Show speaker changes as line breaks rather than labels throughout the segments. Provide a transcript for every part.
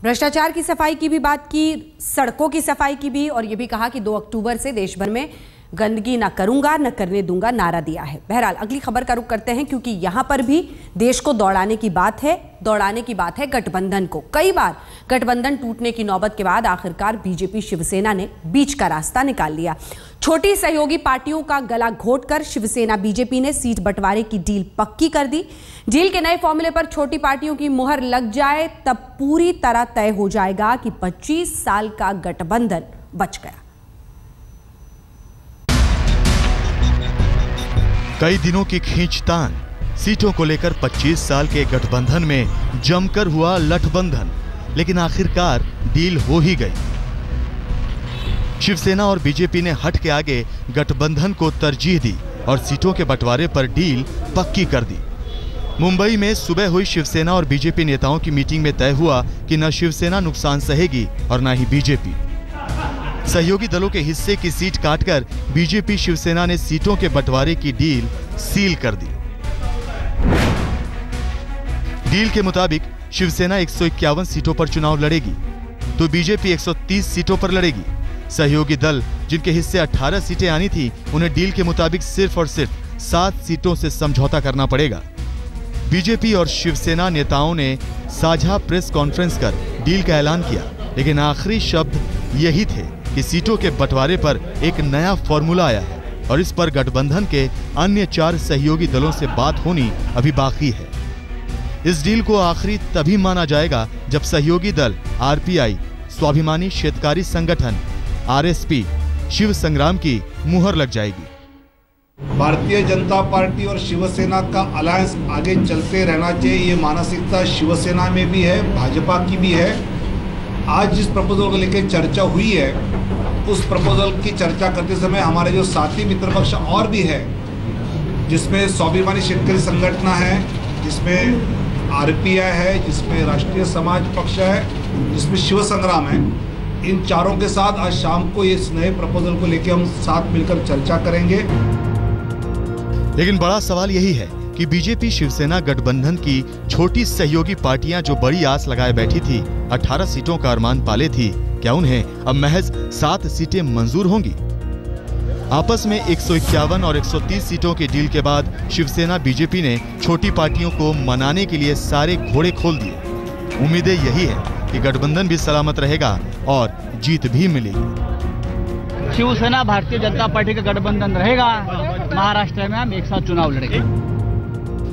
भ्रष्टाचार की सफाई की भी बात की, सड़कों की सफाई की भी, और ये भी कहा कि 2 अक्टूबर से देश भर में गंदगी न करूंगा न करने दूंगा नारा दिया है। बहरहाल अगली खबर का रुख करते हैं, क्योंकि यहां पर भी देश को दौड़ाने की बात है गठबंधन को। कई बार गठबंधन टूटने की नौबत के बाद आखिरकार बीजेपी शिवसेना ने बीच का रास्ता निकाल लिया। छोटी सहयोगी पार्टियों का गला घोटकर शिवसेना बीजेपी ने सीट बंटवारे की डील पक्की कर दी। डील के नए फॉर्मूले पर छोटी पार्टियों की मुहर लग जाए तब पूरी तरह तय हो जाएगा कि 25 साल का गठबंधन बच गया।
कई दिनों की खींचतान, सीटों को लेकर 25 साल के गठबंधन में जमकर हुआ लठबंधन, लेकिन आखिरकार डील हो ही गई। शिवसेना और बीजेपी ने हट के आगे गठबंधन को तरजीह दी और सीटों के बंटवारे पर डील पक्की कर दी। मुंबई में सुबह हुई शिवसेना और बीजेपी नेताओं की मीटिंग में तय हुआ कि न शिवसेना नुकसान सहेगी और न ही बीजेपी। सहयोगी दलों के हिस्से की सीट काटकर बीजेपी शिवसेना ने सीटों के बंटवारे की डील सील कर दी। डील के मुताबिक शिवसेना 151 सीटों पर चुनाव लड़ेगी तो बीजेपी 130 सीटों पर लड़ेगी। सहयोगी दल जिनके हिस्से 18 सीटें आनी थी, उन्हें डील के मुताबिक सिर्फ और सिर्फ 7 सीटों से समझौता करना पड़ेगा। बीजेपी और शिवसेना नेताओं ने साझा प्रेस कॉन्फ्रेंस कर डील का ऐलान किया, लेकिन आखिरी शब्द यही थे कि सीटों के बंटवारे पर एक नया फॉर्मूला आया है और इस पर गठबंधन के अन्य 4 सहयोगी दलों से बात होनी अभी बाकी है। इस डील को आखिरी तभी माना जाएगा जब सहयोगी दल आरपीआई, स्वाभिमानी शेतकारी संगठन, आरएसपी, शिव संग्राम की मुहर लग जाएगी।
भारतीय जनता पार्टी और शिवसेना का अलायंस आगे चलते रहना चाहिए, ये मानसिकता शिवसेना में भी है, भाजपा की भी है। आज जिस प्रपोजल को लेकर चर्चा हुई है, उस प्रपोजल की चर्चा करते समय हमारे जो साथी मित्र पक्ष और भी है, जिसमें स्वाभिमानी शेतकारी संगठन है, जिसमें आरपीआई है, जिसमें राष्ट्रीय समाज पक्ष है, जिसमें शिव संग्राम है, इन चारों के साथ आज शाम को इस नए प्रपोजल को लेकर हम साथ मिलकर चर्चा करेंगे।
लेकिन बड़ा सवाल यही है कि बीजेपी शिवसेना गठबंधन की छोटी सहयोगी पार्टियां जो बड़ी आस लगाए बैठी थी, 18 सीटों का अरमान पाले थी, क्या उन्हें अब महज 7 सीटें मंजूर होंगी? आपस में 151 और 130 सीटों की डील के बाद शिवसेना बीजेपी ने छोटी पार्टियों को मनाने के लिए सारे घोड़े खोल दिए। उम्मीदें यही है कि गठबंधन भी सलामत रहेगा और जीत भी मिलेगी।
शिवसेना भारतीय जनता पार्टी का गठबंधन रहेगा। महाराष्ट्र में हम एक साथ चुनाव लड़ेंगे।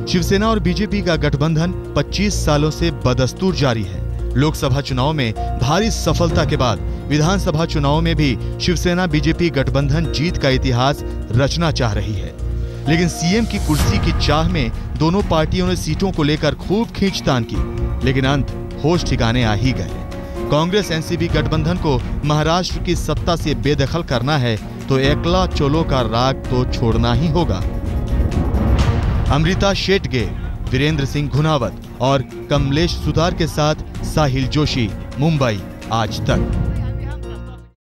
शिवसेना और बीजेपी का गठबंधन 25 सालों से बदस्तूर जारी है। लोकसभा चुनाव में भारी सफलता के बाद विधानसभा चुनाव में भी शिवसेना बीजेपी गठबंधन जीत का इतिहास रचना चाह रही है। लेकिन सीएम की कुर्सी की चाह में दोनों पार्टियों ने सीटों को लेकर खूब खींचतान की, लेकिन अंत होश ठिकाने आ ही गए। कांग्रेस एनसीपी गठबंधन को महाराष्ट्र की सत्ता से बेदखल करना है तो एकला चोलो का राग तो छोड़ना ही होगा। अमृता शेटगे, वीरेंद्र सिंह घुनावत और कमलेश सुतार के साथ साहिल जोशी, मुंबई आज तक।